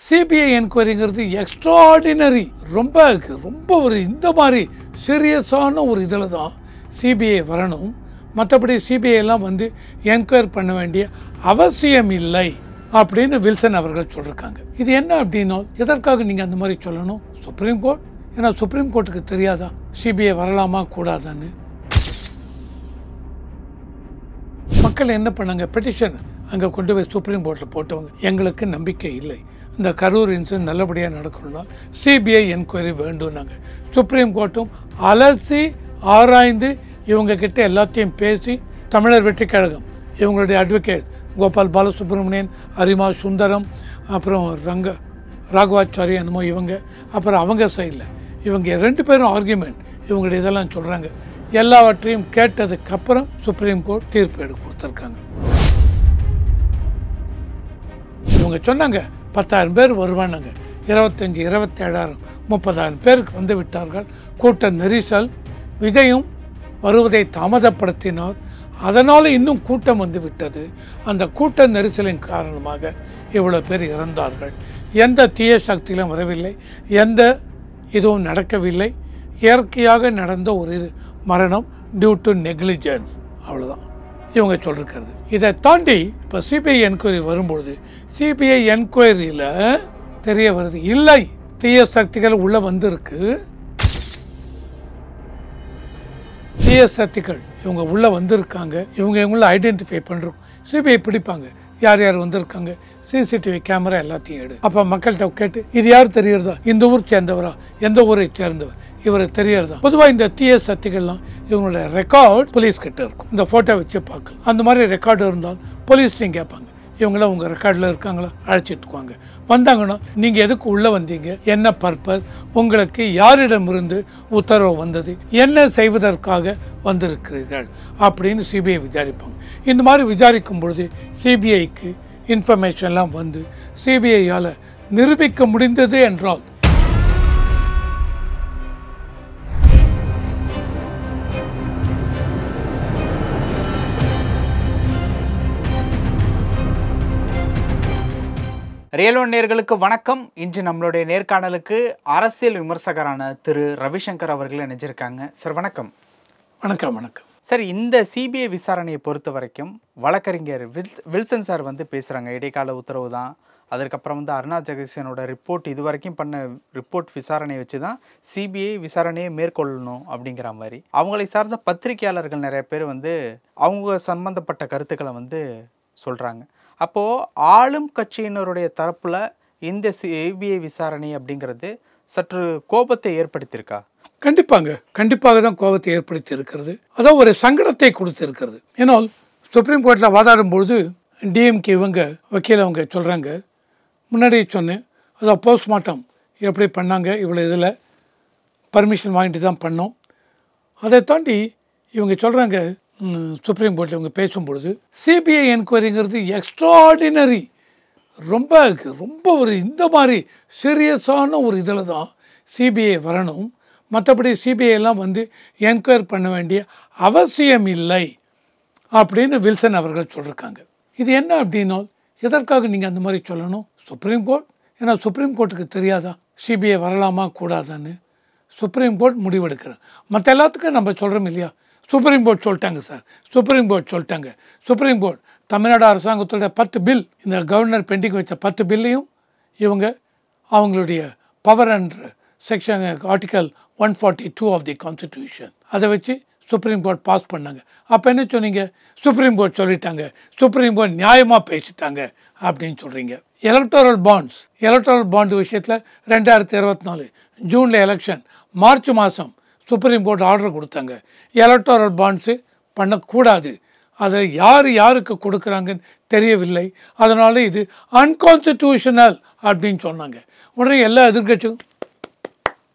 CBI என்கொயரிங்கிறது extraordinary, ரொம்ப ரொம்ப ஒரு இந்த மாதிரி சீரியஸான ஒரு இதில் தான் சிபிஐ வரணும். மற்றபடி சிபிஐ எல்லாம் வந்து என்கொயர் பண்ண வேண்டிய அவசியம் இல்லை அப்படின்னு வில்சன் அவர்கள் சொல்லியிருக்காங்க. இது என்ன அப்படின்னா, எதற்காக நீங்கள் அந்த மாதிரி சொல்லணும்? சுப்ரீம் கோர்ட், ஏன்னா சுப்ரீம் கோர்ட்டுக்கு தெரியாதா சிபிஐ வரலாமா கூடாதான்னு? மக்கள் என்ன பண்ணாங்க, பெட்டிஷன் அங்கே கொண்டு போய் சுப்ரீம் கோர்ட்டில் போட்டவங்க, எங்களுக்கு நம்பிக்கை இல்லை, இந்த கரூர் இன்சிடென்ட் நல்லபடியாக நடக்கணும்னா சிபிஐ என்கொயரி வேண்டும்னாங்க. சுப்ரீம் கோர்ட்டும் அலசி ஆராய்ந்து இவங்க கிட்ட எல்லாத்தையும் பேசி, தமிழர் வெற்றி கழகம் இவங்களுடைய அட்வொகேட் கோபால் பாலசுப்ரமணியன், அரிமா சுந்தரம், அப்புறம் ராகவாச்சாரி என்னமோ இவங்க, அப்புறம் அவங்க சைடில் இவங்க 2 பேரும் ஆர்கியூமெண்ட் இவங்களுடைய இதெல்லாம் சொல்கிறாங்க. எல்லாவற்றையும் கேட்டதுக்கப்புறம் சுப்ரீம் கோர்ட் தீர்ப்பு கொடுத்துருக்காங்க. இவங்க சொன்னாங்க 10,000 பேர் வருவானாங்க, 25, 27,000, 30,000 பேருக்கு வந்து விட்டார்கள். கூட்ட நெரிசல், விஜயும் வருவதை தாமதப்படுத்தினார், அதனால் இன்னும் கூட்டம் வந்து விட்டது. அந்த கூட்ட நெரிசலின் காரணமாக இவ்வளோ பேர் இறந்தார்கள். எந்த தீய சக்தியிலும் வரவில்லை, எந்த இதுவும் நடக்கவில்லை, இயற்கையாக நடந்த ஒரு மரணம் டியூ டு நெக்லிஜென்ஸ், அவ்வளோதான் இவங்க சொல்லிருக்கிறது. இதை தாண்டி இப்போ சிபிஐ என்கொயரி வரும்பொழுது சிபிஐ என்கொயரியில் தெரிய வருது, இல்லை தீய சக்திகள் உள்ளே வந்திருக்கு, தீய சக்திகள் இவங்க உள்ளே வந்திருக்காங்க, இவங்கள ஐடென்டிஃபை பண்ணுறோம், சிபிஐ பிடிப்பாங்க, யார் யார் வந்திருக்காங்க, சிசிடிவி கேமரா எல்லாத்தையும் எடு. அப்போ மக்கள்கிட்ட கேட்டு இது யார் தெரியறதா, இந்த ஊர் சேர்ந்தவரா, எந்த ஊரை சேர்ந்தவர், இவரை தெரியறதா. பொதுவாக இந்த தீய சக்திகள்லாம் இவங்களோட ரெக்கார்ட் போலீஸ் கிட்ட இருக்கும், இந்த ஃபோட்டோ வச்சு பார்க்கலாம். அந்த மாதிரி ரெக்கார்டு இருந்தால் போலீஸ்டையும் கேட்பாங்க, இவங்களாம் உங்கள் ரெக்கார்டில் இருக்காங்களா, அழைச்சிட்டுக்குவாங்க. வந்தாங்கன்னா நீங்கள் எதுக்கு உள்ளே வந்தீங்க, என்ன பர்பஸ், உங்களுக்கு யாரிடமிருந்து உத்தரவு வந்தது, என்ன செய்வதற்காக வந்திருக்கிறீர்கள் அப்படின்னு சிபிஐ விசாரிப்பாங்க. இந்த மாதிரி விசாரிக்கும் பொழுது சிபிஐக்கு இன்ஃபர்மேஷன்லாம் வந்து சிபிஐயால் நிரூபிக்க முடிந்தது என்றால் ரியல் ஒன் நேயர்களுக்கு வணக்கம். இன்று நம்மளுடைய நேர்காணலுக்கு அரசியல் விமர்சகரான திரு ரவிசங்கர் அவர்கள் இணைஞ்சிருக்காங்க. சார் வணக்கம். வணக்கம். வணக்கம் சார், இந்த சிபிஐ விசாரணையை பொறுத்த வரைக்கும் வழக்கறிஞர் வில்சன் சார் வந்து பேசுகிறாங்க, இடைக்கால உத்தரவு தான், அதற்கப்புறம் வந்து அருணா ஜெகதீசனோட ரிப்போர்ட், இது வரைக்கும் பண்ண ரிப்போர்ட் விசாரணையை வச்சு தான் சிபிஐ விசாரணையை மேற்கொள்ளணும் அப்படிங்கிற மாதிரி. அவங்களை சார்ந்த பத்திரிகையாளர்கள் நிறைய பேர் வந்து அவங்க சம்பந்தப்பட்ட கருத்துக்களை வந்து சொல்கிறாங்க. அப்போது ஆளும் கட்சியினருடைய தரப்பில் இந்த சிபிஐ விசாரணை அப்படிங்கிறது சற்று கோபத்தை ஏற்படுத்தியிருக்கா? கண்டிப்பாக தான் கோபத்தை ஏற்படுத்தி இருக்கிறது. அதான் ஒரு சங்கடத்தை கொடுத்திருக்கிறது. ஏன்னா சுப்ரீம் கோர்ட்டில் வாதாடும்பொழுது டிஎம்கே இவங்க வக்கீல் அவங்க சொல்கிறாங்க, முன்னாடியே சொன்னேன், அதான் போஸ்ட்மார்ட்டம் எப்படி பண்ணாங்க, இவ்வளோ இதில் பர்மிஷன் வாங்கிட்டு தான் பண்ணோம். அதை தாண்டி இவங்க சொல்கிறாங்க, சுப்ரீம் கோர்ட்டில் இவங்க பேசும்பொழுது சிபிஐ என்கொயரிங்கிறது எக்ஸ்ட்ராடினரி, ரொம்ப ரொம்ப ஒரு இந்த மாதிரி சீரியஸான ஒரு இதில் தான் சிபிஐ வரணும். மற்றபடி சிபிஐ எல்லாம் வந்து என்கொயர் பண்ண வேண்டிய அவசியம் இல்லை அப்படின்னு வில்சன் அவர்கள் சொல்லியிருக்காங்க. இது என்ன அப்படின்னா, எதற்காக நீங்கள் அந்த மாதிரி சொல்லணும்? சுப்ரீம் கோர்ட், ஏன்னா சுப்ரீம் கோர்ட்டுக்கு தெரியாதா சிபிஐ வரலாமா கூடாதான்னு? Supreme court முடிவெடுக்கிறேன். மற்ற எல்லாத்துக்கும் நம்ம சொல்கிறோம் இல்லையா, சுப்ரீம் கோர்ட் சொல்லிட்டாங்க சார், சுப்ரீம் கோர்ட் சொல்லிட்டாங்க. சுப்ரீம் கோர்ட் தமிழ்நாடு அரசாங்கத்தோட 10 பில், இந்த கவர்னர் பெண்டிங் வச்ச 10 பில்லையும் இவங்க அவங்களுடைய power and section article 142 of the constitution அதை வச்சு சுப்ரீம் கோர்ட் பாஸ் பண்ணாங்க. அப்போ என்ன சொன்னீங்க, சுப்ரீம் கோர்ட் சொல்லிட்டாங்க, சுப்ரீம் கோர்ட் நியாயமாக பேசிட்டாங்க அப்படின்னு சொல்கிறீங்க. எலக்டோரல் பாண்டு விஷயத்தில் 2024 ஜூனில் எலெக்ஷன், மார்ச் மாதம் சுப்ரீம் கோர்ட் ஆர்டர் கொடுத்தாங்க, எலக்டோரல் பாண்ட்ஸு பண்ணக்கூடாது, அதை யாருக்கு கொடுக்குறாங்கன்னு தெரியவில்லை, அதனால் இது அன்கான்ஸ்டிடியூஷனல் அப்படின்னு சொன்னாங்க. உடனே எல்லா எதிர்கட்சியும்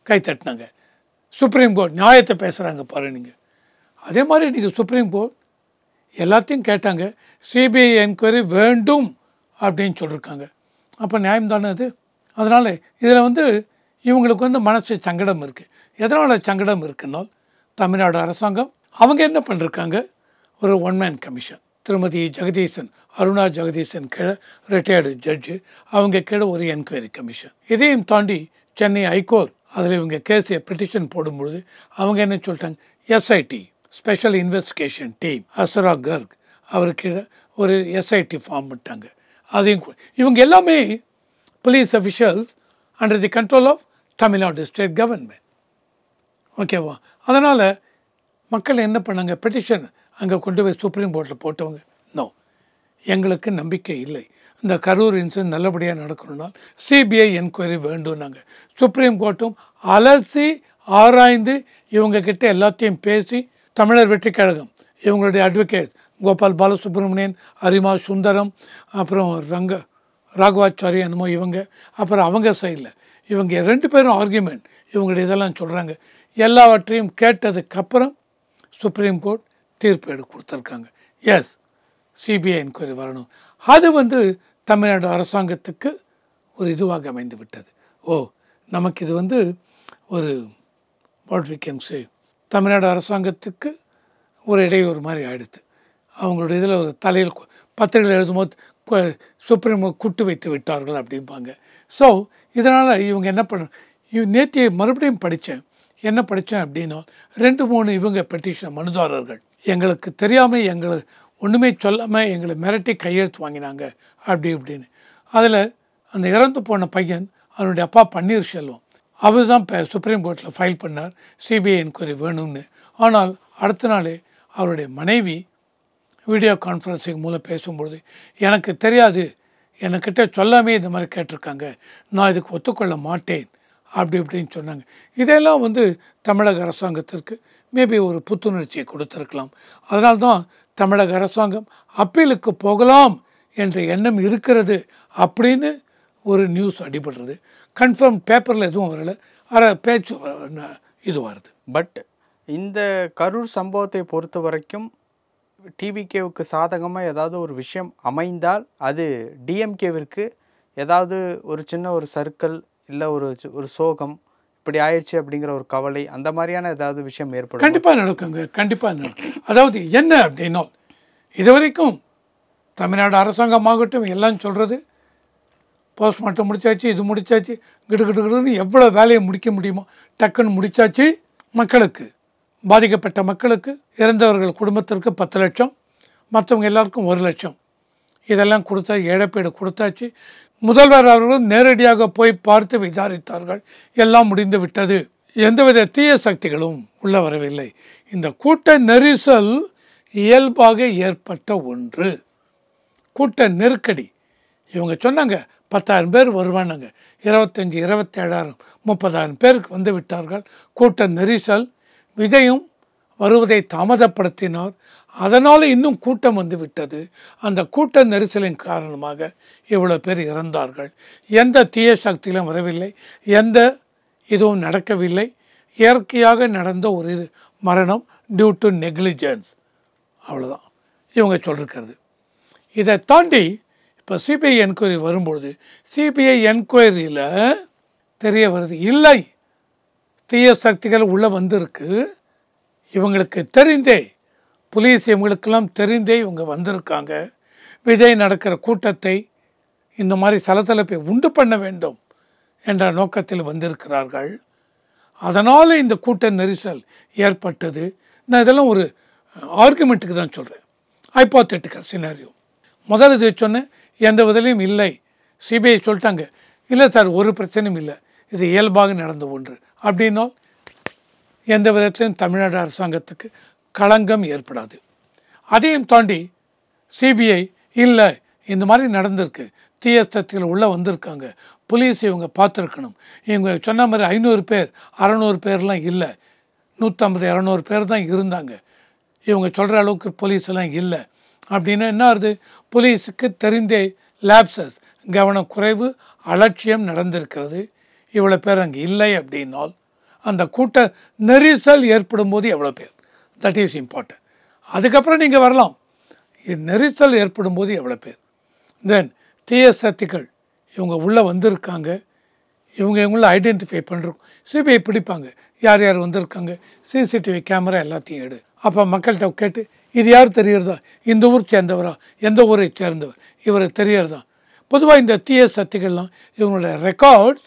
கை தட்டினாங்க. சுப்ரீம் கோர்ட் நியாயத்தை பேசுகிறாங்க பாரு நீங்கள். அதே மாதிரி நீங்கள் சுப்ரீம் கோர்ட் எல்லாத்தையும் கேட்டாங்க, சிபிஐ என்கொயரி வேண்டும் அப்படின்னு சொல்லியிருக்காங்க. அப்போ நியாயம் தானே அது? அதனால் இதில் வந்து இவங்களுக்கு வந்து மனசு சங்கடம் இருக்குது. எதனால் சங்கடம் இருக்குன்னா, தமிழ்நாடு அரசாங்கம் அவங்க என்ன பண்ணிருக்காங்க, ஒரு 1 மேன் கமிஷன் திருமதி ஜெகதீசன், அருணா ஜெகதீசன் கீழே ரிட்டையர்டு ஜட்ஜு, அவங்க கீழே ஒரு என்கொயரி கமிஷன். இதையும் தாண்டி சென்னை ஹைகோர்ட் அதில் இவங்க கேஸை பெட்டிஷன் போடும்பொழுது அவங்க என்ன சொல்லிட்டாங்க, SIT special investigation team Asra Garg அவர் கீழே ஒரு எஸ்ஐடி ஃபார்ம் விட்டாங்க. அதையும் இவங்க எல்லாமே police officials under the control of Tamil Nadu state government. ஓகேவா? அதனால் மக்கள் என்ன பண்ணாங்க, பெட்டிஷன் அங்கே கொண்டு போய் சுப்ரீம் கோர்ட்டில் போட்டவங்க, நோ, எங்களுக்கு நம்பிக்கை இல்லை, இந்த கரூர் இன்சிடென்ட் நல்லபடியாக நடக்கணும்னால் சிபிஐ என்கொயரி வேண்டும்னாங்க. சுப்ரீம் கோர்ட்டும் அலசி ஆராய்ந்து இவங்கக்கிட்ட எல்லாத்தையும் பேசி தமிழர் வெற்றி கழகம் இவங்களுடைய அட்வொகேட் கோபால் பாலசுப்ரமணியன், அரிமா சுந்தரம், அப்புறம் ராகவாச்சாரி என்னமோ இவங்க, அப்புறம் அவங்க சைடில் இவங்க 2 பேரும் ஆர்கியூமெண்ட் இவங்களுடைய இதெல்லாம் சொல்கிறாங்க. எல்லாவற்றையும் கேட்டதுக்கப்புறம் சுப்ரீம் கோர்ட் தீர்ப்பு கொடுத்துருக்காங்க, எஸ் சிபிஐ என்கொயரி வரணும். அது தமிழ்நாடு அரசாங்கத்துக்கு ஒரு இதுவாக அமைந்து விட்டது. ஓ, நமக்கு இது ஒரு what we can say, Tamil Nadu அரசாங்கத்துக்கு ஒரு இடையூறு மாதிரி ஆகிடுது. அவங்களுடைய இதில் ஒரு தலையில் பத்திரிகையில் எழுதும்போது சுப்ரீம் கூட்டு வைத்து விட்டார்கள் அப்படிம்பாங்க. ஸோ இதனால் இவங்க என்ன நேற்று மறுபடியும் படித்தேன், என்ன படித்தேன் அப்படின்னா 2-3 இவங்க பெட்டிஷன் மனுதாரர்கள் எங்களுக்கு தெரியாமல் எங்களை ஒன்றுமே சொல்லாமல் எங்களை மிரட்டி கையெழுத்து வாங்கினாங்க அப்படி இப்படின்னு. அதில் அந்த இறந்து போன பையன் அவனுடைய அப்பா பன்னீர்செல்வம் அவர் தான் இப்போ சுப்ரீம் கோர்ட்டில் ஃபைல் பண்ணார் சிபிஐ என்கொயரி வேணும்னு. ஆனால் அடுத்த நாளே அவருடைய மனைவி வீடியோ கான்ஃபரன்சிங் மூலம் பேசும்பொழுது எனக்கு தெரியாது, என்கிட்ட சொல்லாமே இந்த மாதிரி கேட்டிருக்காங்க, நான் இதுக்கு ஒத்துக்கொள்ள மாட்டேன் அப்படி இப்படின்னு சொன்னாங்க. இதெல்லாம் தமிழக அரசாங்கத்திற்கு மேபி ஒரு புத்துணர்ச்சியை கொடுத்துருக்கலாம். அதனால்தான் தமிழக அரசாங்கம் அப்பீலுக்கு போகலாம் என்ற எண்ணம் இருக்கிறது அப்படின்னு ஒரு நியூஸ் அடிபடுறது. கன்ஃபார்ம் பேப்பரில் எதுவும் வரலை, பேச்சு இது வருது. பட் இந்த கரூர் சம்பவத்தை பொறுத்த வரைக்கும் டிவிகேவுக்கு சாதகமாக ஏதாவது ஒரு விஷயம் அமைந்தால் அது டிஎம்கேவிற்கு ஏதாவது ஒரு சின்ன ஒரு சர்க்கிள் இல்லை ஒரு சோகம் இப்படி ஆயிடுச்சு அப்படிங்கிற ஒரு கவலை, அந்த மாதிரியான ஏதாவது விஷயம் ஏற்படும். கண்டிப்பாக நடக்குங்க, கண்டிப்பாக நடக்கும். அதாவது என்ன அப்படின்னா, இது வரைக்கும் தமிழ்நாடு அரசாங்கமாகட்டும் எல்லாம் சொல்கிறது போஸ்ட்மார்ட்டம் முடித்தாச்சு, இது முடித்தாச்சு, கிடுகிடுன்னு எவ்வளோ வேலையை முடிக்க முடியுமோ டக்குன்னு முடித்தாச்சு. மக்களுக்கு பாதிக்கப்பட்ட மக்களுக்கு இறந்தவர்கள் குடும்பத்திற்கு 10 லட்சம், மற்றவங்க எல்லாருக்கும் 1 லட்சம் இதெல்லாம் கொடுத்தா இழப்பீடு கொடுத்தாச்சு. முதல்வர் அவர்களும் நேரடியாக போய் பார்த்து விசாரித்தார்கள், எல்லாம் முடிந்து விட்டது, எந்தவித தீய சக்திகளும் உள்ள வரவில்லை. இந்த கூட்ட நெரிசல் இயல்பாக ஏற்பட்ட ஒன்று, கூட்ட நெருக்கடி. இவங்க சொன்னாங்க 10,000 பேர் வருவானாங்க, 25, 27,000, 30,000 பேருக்கு வந்து விட்டார்கள். கூட்ட நெரிசல், விஜயும் வருவதை தாமதப்படுத்தினார், அதனால் இன்னும் கூட்டம் வந்து விட்டது. அந்த கூட்ட நெரிசலின் காரணமாக இவ்வளோ பேர் இறந்தார்கள். எந்த தீய சக்தியிலும் வரவில்லை, எந்த இதுவும் நடக்கவில்லை, இயற்கையாக நடந்த ஒரு மரணம் டியூ டு நெக்லிஜென்ஸ், அவ்வளோதான் இவங்க சொல்லிருக்கிறது. இதை தாண்டி இப்போ சிபிஐ என்கொயரி வரும்பொழுது சிபிஐ என்கொயரியில் தெரிய வருது, இல்லை தீய சக்திகள் உள்ளே வந்திருக்கு, இவங்களுக்கு தெரிந்தே, போலீஸ் இவங்களுக்கெல்லாம் தெரிந்தே இவங்க வந்திருக்காங்க, விஜய் நடக்கிற கூட்டத்தை இந்த மாதிரி சலசலப்பை உண்டு பண்ண வேண்டும் என்ற நோக்கத்தில் வந்திருக்கிறார்கள். அதனால் இந்த கூட்ட நெரிசல் ஏற்பட்டது. நான் இதெல்லாம் ஒரு ஆர்குமெண்ட்டுக்கு தான் சொல்கிறேன், ஹைப்போதெட்டிக்கல் சினாரியோ. முதல் இது சொன்னேன், எந்த விதலையும் இல்லை, சிபிஐ சொல்லிட்டாங்க, இல்லை சார் ஒரு பிரச்சனையும் இல்லை, இது இயல்பாக நடந்த ஒன்று அப்படின்னா எந்த விதத்திலும் தமிழ்நாடு அரசாங்கத்துக்கு களங்கம் ஏற்படாது. அதையும் தாண்டி சிபிஐ இல்லை இந்த மாதிரி நடந்திருக்கு, தீய சக்திகள் உள்ளே வந்திருக்காங்க, போலீஸ் இவங்க பார்த்துருக்கணும், இவங்க சொன்ன மாதிரி 500 பேர் 600 பேர்லாம் இல்லை, 150 200 பேர் தான் இருந்தாங்க, இவங்க சொல்கிற அளவுக்கு போலீஸ் எல்லாம் இல்லை அப்படின்னா என்ன ஆகுது, போலீஸுக்கு தெரிந்தே லேப்சஸ், கவனக்குறைவு, அலட்சியம் நடந்திருக்கிறது, இவ்வளோ பேர் அங்கே இல்லை அப்படின்னால் அந்த கூட்ட நெரிசல் ஏற்படும் போது எவ்வளோ பேர், தட் இஸ் இம்பார்ட்டன்ட். அதுக்கப்புறம் நீங்கள் வரலாம், நெரிசல் ஏற்படும் போது எவ்வளோ பேர், தென் தீய சக்திகள் இவங்க உள்ளே வந்திருக்காங்க, இவங்கள ஐடென்டிஃபை பண்ணுறோம். சிபிஐ பிடிப்பாங்க, யார் யார் வந்திருக்காங்க, சிசிடிவி கேமரா எல்லாத்தையும் எடு. அப்போ மக்கள்கிட்ட கேட்டு இது யார் தெரியறதா, இந்த ஊர் சேர்ந்தவரா, எந்த ஊரை சேர்ந்தவர், இவர் தெரியறதா. பொதுவாக இந்த தீய சக்திகள்லாம் இவங்களோட ரெக்கார்ட்ஸ்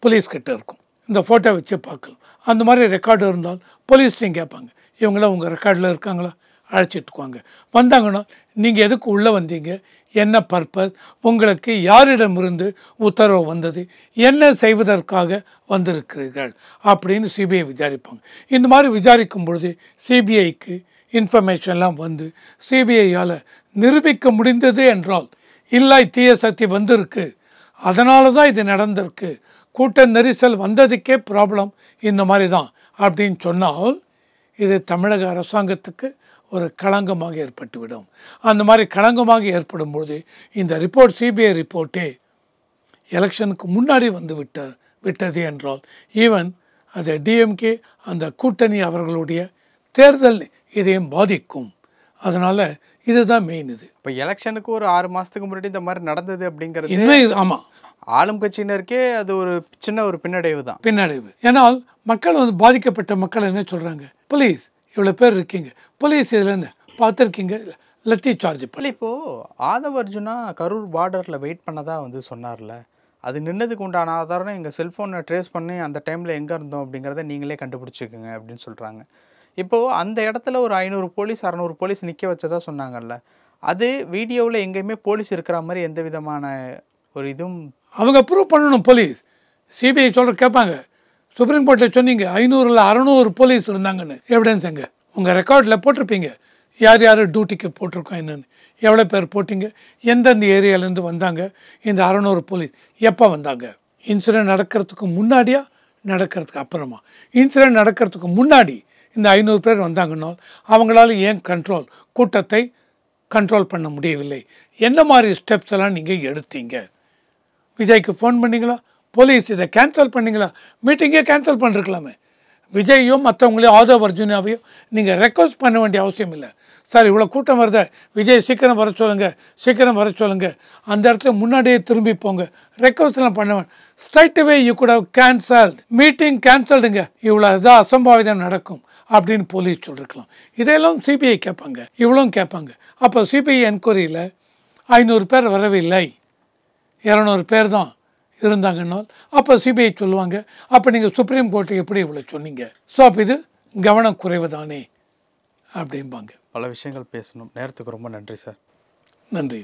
போலீஸ்கிட்ட இருக்கும். இந்த ஃபோட்டோ வச்சு பார்க்கலாம். அந்த மாதிரி ரெக்கார்டு இருந்தால் போலீஸ்டையும் கேட்பாங்க, இவங்களாம் உங்கள் ரெக்கார்டில் இருக்காங்களா, அழைச்சிட்டுக்குவாங்க. வந்தாங்கன்னா நீங்கள் எதுக்கு உள்ளே வந்தீங்க, என்ன பர்பஸ், உங்களுக்கு யாரிடமிருந்து உத்தரவு வந்தது, என்ன செய்வதற்காக வந்திருக்கிறீர்கள் அப்படின்னு சிபிஐ விசாரிப்பாங்க. இந்த மாதிரி விசாரிக்கும் பொழுது சிபிஐக்கு இன்ஃபர்மேஷன்லாம் வந்து சிபிஐயால் நிரூபிக்க முடிந்தது என்றால், இல்லை தீய சக்தி வந்திருக்கு, அதனால தான் இது நடந்திருக்கு, கூட்ட நெரிசல் வந்ததுக்கே ப்ராப்ளம் இந்த மாதிரி தான் அப்படின்னு சொன்னால், இது தமிழக அரசாங்கத்துக்கு ஒரு களங்கமாக ஏற்பட்டுவிடும். அந்த மாதிரி களங்கமாக ஏற்படும்போது இந்த ரிப்போர்ட், சிபிஐ ரிப்போர்ட்டே எலெக்ஷனுக்கு முன்னாடி வந்து விட்டது என்றால், ஈவன் அது டிஎம்கே அந்த கூட்டணி அவர்களுடைய தேர்தல் இதையும் பாதிக்கும். அதனால் இதுதான் மெயின். இது இப்போ எலெக்ஷனுக்கு ஒரு 6 மாதத்துக்கு முன்னாடி இந்த மாதிரி நடந்தது அப்படிங்கிறது இன்னும் இது ஆமாம், ஆளும் கட்சியினருக்கே அது ஒரு சின்ன ஒரு பின்னடைவு தான். பின்னடைவு. ஏன்னால் மக்கள் வந்து பாதிக்கப்பட்ட மக்கள் என்ன சொல்கிறாங்க, போலீஸ் இவ்வளோ பேர் இருக்கீங்க, போலீஸ் இதுலேருந்து பார்த்துருக்கீங்க, லத்தி சார்ஜ் பண்ணி. இப்போது ஆதவ் அர்ஜுனா கரூர் பார்டரில் வெயிட் பண்ணதா வந்து சொன்னார்ல, அது நின்னதுக்கு உண்டான ஆதாரம் எங்கள் செல்ஃபோனை ட்ரேஸ் பண்ணி அந்த டைமில் எங்கே இருந்தோம் அப்படிங்கிறத நீங்களே கண்டுபிடிச்சிக்கோங்க அப்படின்னு சொல்கிறாங்க. இப்போது அந்த இடத்துல ஒரு 500 போலீஸ் 600 போலீஸ் நிற்க வச்சதா சொன்னாங்கல்ல, அது வீடியோவில் எங்கேயுமே போலீஸ் இருக்கிற மாதிரி எந்த விதமான ஒரு இதுவும் அவங்க ப்ரூவ் பண்ணணும். போலீஸ் சிபிஐ சொல்கிற கேட்பாங்க, சுப்ரீம் கோர்ட்டில் சொன்னீங்க 500 600 போலீஸ் இருந்தாங்கன்னு, எவிடன்ஸ் எங்கே, உங்கள் ரெக்கார்டில் போட்டிருப்பீங்க, யார் யார் டியூட்டிக்கு போட்டிருக்கோம் என்னென்னு, எவ்வளோ பேர் போட்டிங்க, எந்தெந்த ஏரியாலேருந்து வந்தாங்க இந்த 600 போலீஸ், எப்போ வந்தாங்க, இன்சிடென்ட் நடக்கிறதுக்கு முன்னாடியா நடக்கிறதுக்கு அப்புறமா. இன்சிடென்ட் நடக்கிறதுக்கு முன்னாடி இந்த 500 பேர் வந்தாங்கன்னா அவங்களால ஏன் கூட்டத்தை கண்ட்ரோல் பண்ண முடியவில்லை, என்ன மாதிரி ஸ்டெப்ஸ் எல்லாம் நீங்கள் எடுத்தீங்க, விஜய்க்கு ஃபோன் பண்ணிங்களா, போலீஸ் இதை கேன்சல் பண்ணிங்களா, மீட்டிங்கே கேன்சல் பண்ணிருக்கலாமே. விஜய்யும் மற்றவங்களையும் ஆதவ் அர்ஜுனாவையும் நீங்கள் ரெக்வஸ்ட் பண்ண வேண்டிய அவசியம் இல்லை. சார் இவ்வளோ கூட்டம் வருத, விஜய் சீக்கிரம் வர சொல்லுங்கள், சீக்கிரம் வர சொல்லுங்கள், அந்த இடத்துல முன்னாடியே திரும்பி போங்க, ரெக்வஸ்ட்லாம் பண்ணுவேன். Straight away you could have cancelled meeting, கேன்சல்டுங்க, இவ்வளோ இதாக அசம்பாவிதம் நடக்கும் அப்படின்னு போலீஸ் சொல்லிருக்கலாம். இதையெல்லாம் சிபிஐ கேட்பாங்க, இவ்வளோ கேட்பாங்க. அப்போ சிபிஐ என்கொயரியில் 500 பேர் வரவில்லை, 200 பேர் தான் இருந்தாங்கன்னால் அப்போ சிபிஐ சொல்லுவாங்க, அப்போ நீங்கள் சுப்ரீம் கோர்ட்டு எப்படி இவ்வளோ சொன்னீங்க, ஸோ அப்போ இது கவனம் குறைவு தானே அப்படிம்பாங்க. பல விஷயங்கள் பேசணும். நேரத்துக்கு ரொம்ப நன்றி சார். நன்றி.